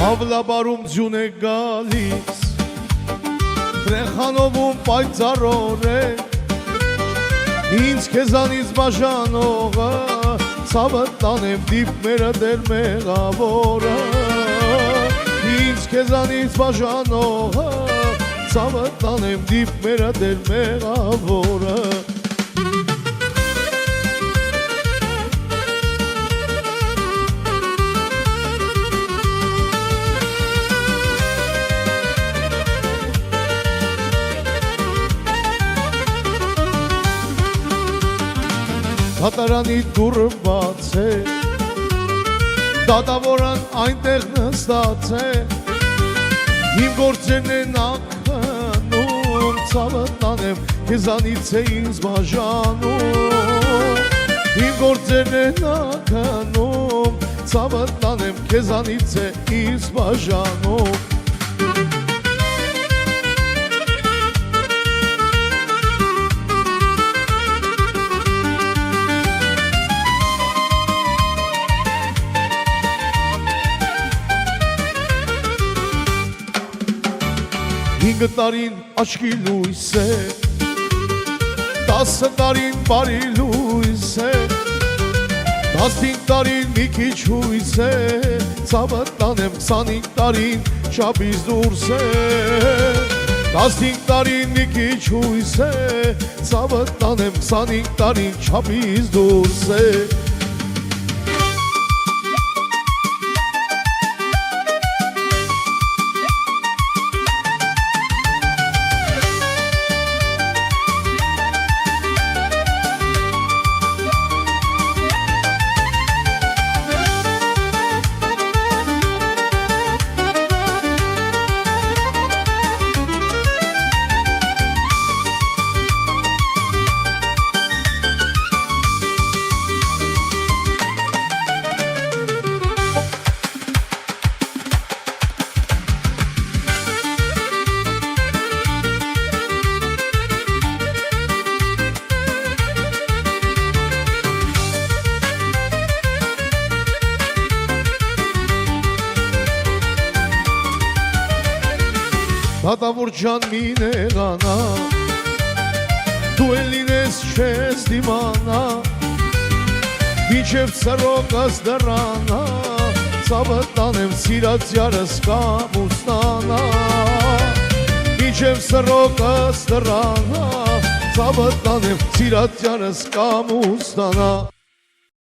Ավլաբարում ձյուն է գալիս, Տրեխանովում պայծառոր է, Ինձ քեզանից բաժանողը, Ցավը տանեմ դիպմերը դեր մեղավորը, Ինձ քեզանից բաժանողը, Ցավը տանեմ դիպմերը դեր մեղավորը, Հատարանի դուրը բաց է, դատավորան այնտեղ նստած է, Իմ գործերն են ականում, Ցավը տանեմ քեզանից է ինձ բաժանում, Իմ գործերն են ականում, Ցավը տանեմ քեզանից է ինձ բաժանում, Հինգ տարին աչքի լույս է, 10 տարին բարի լույս է, 15 տարին մի քիչ հույս է, Ցավը տանեմ 25 տարին չափից դուրս է, 15 տարին մի քիչ հույս է, Ցավը տանեմ 25 տարին չափից դուրս է, Դատավոր ջան մի նեղանա, դու էլ լինես չես դիմանա, Մինչև ծրոկս դրանա, Ցավը տանեմ սիրած յարս կամուստանա, Մինչև ծրոկս դրանա, Ցավը տանեմ սիրած յարս կամուստանա,